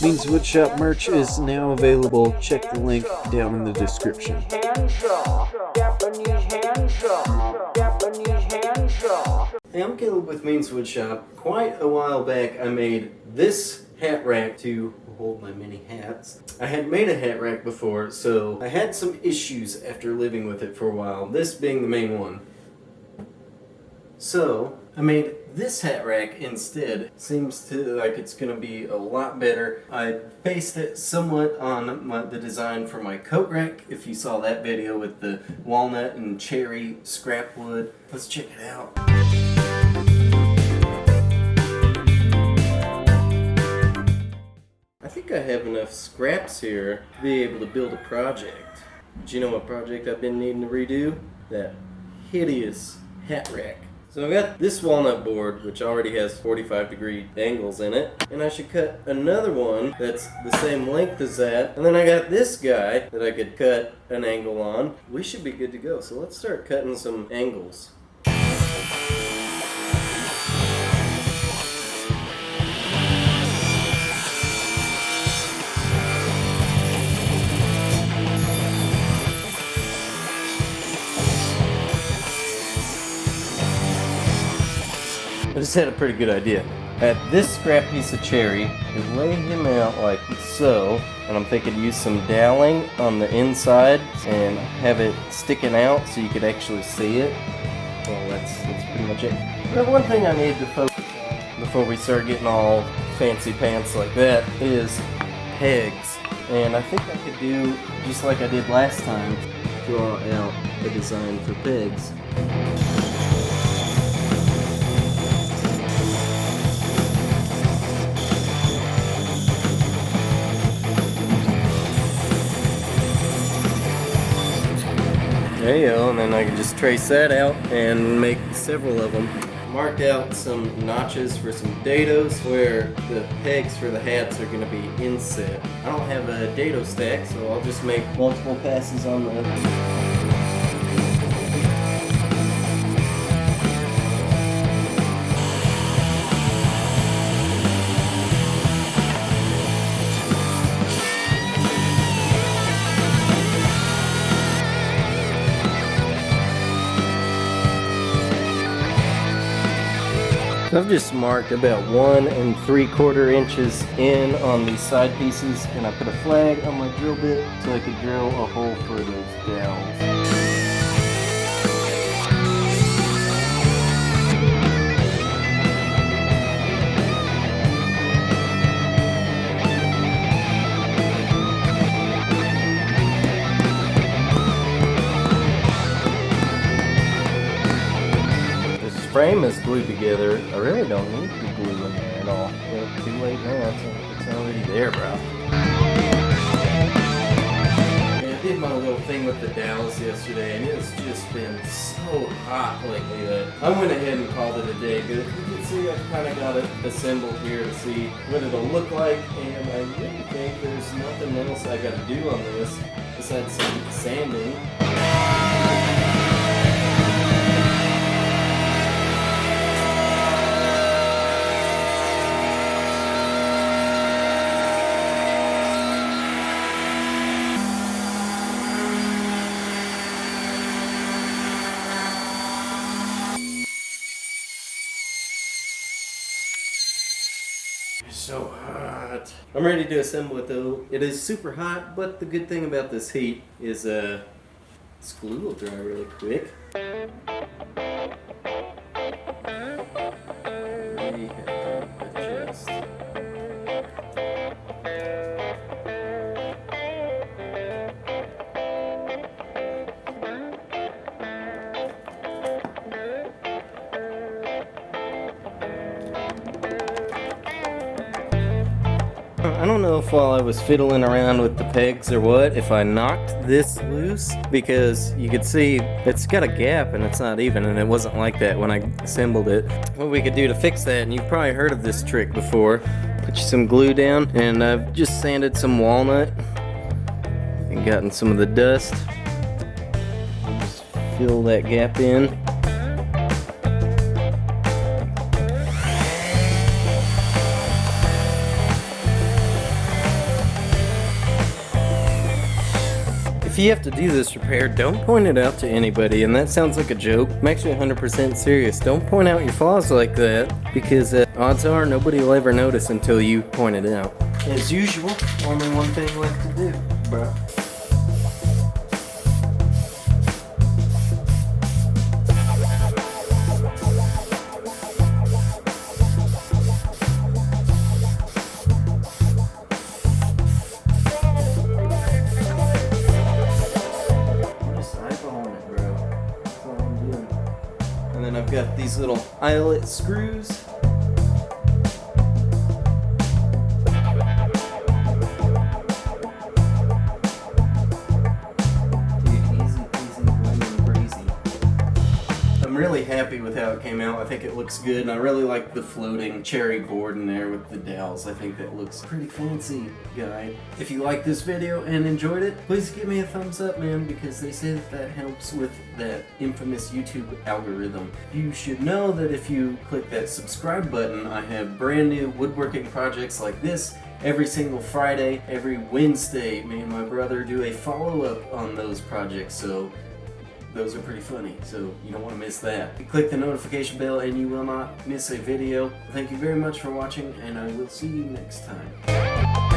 Means Woodshop merch is now available. Check the link down in the description. Hey, I'm Caleb with Means Woodshop. Quite a while back I made this hat rack to hold my many hats. I had made a hat rack before, so I had some issues after living with it for a while, this being the main one. So I made this hat rack instead. Seems to like it's gonna be a lot better. I based it somewhat on the design for my coat rack. If you saw that video with the walnut and cherry scrap wood, let's check it out. I think I have enough scraps here to be able to build a project. Do you know what project I've been needing to redo? That hideous hat rack. So I've got this walnut board, which already has 45-degree angles in it, and I should cut another one that's the same length as that, and then I got this guy that I could cut an angle on. We should be good to go, so let's start cutting some angles. I just had a pretty good idea. I had this scrap piece of cherry and lay him out like so, and I'm thinking use some doweling on the inside and have it sticking out so you could actually see it. Well, that's pretty much it. But one thing I need to focus on before we start getting all fancy pants like that is pegs. And I think I could do just like I did last time, draw out a design for pegs. There you go, and then I can just trace that out and make several of them. Mark out some notches for some dados where the pegs for the hats are going to be inset. I don't have a dado stack, so I'll just make multiple passes on the... I've just marked about 1 3/4 inches in on these side pieces, and I put a flag on my drill bit so I could drill a hole for those dowels. Frame is glued together. I really don't need the glue in there at all. Well, too late now. It's already there, bro. Yeah, I did my little thing with the dowels yesterday, and it's just been so hot lately that I went ahead and called it a day. But you can see I've kind of got it assembled here to see what it'll look like, and I really think there's nothing else I got to do on this besides some sanding. So hot. I'm ready to assemble it though. It is super hot, but the good thing about this heat is this glue will dry really quick. We have to adjust. I don't know if while I was fiddling around with the pegs or what, if I knocked this loose, because you could see it's got a gap and it's not even, and it wasn't like that when I assembled it. What we could do to fix that, and you've probably heard of this trick before, put you some glue down, and I've just sanded some walnut and gotten some of the dust. Just fill that gap in. If you have to do this repair, don't point it out to anybody, and that sounds like a joke. I'm actually 100% serious. Don't point out your flaws like that, because odds are nobody will ever notice until you point it out. As usual, only one thing left to do, bro. And then I've got these little eyelet screws. I'm really happy with how it came out. I think it looks good, and I really like the floating cherry board in there with the dowels. I think that looks pretty fancy, guy. If you liked this video and enjoyed it, please give me a thumbs up, man, because they say that helps with that infamous YouTube algorithm. You should know that if you click that subscribe button, I have brand new woodworking projects like this every single Friday. Every Wednesday, me and my brother do a follow-up on those projects, so those are pretty funny, so you don't want to miss that. You click the notification bell and you will not miss a video. Thank you very much for watching, and I will see you next time.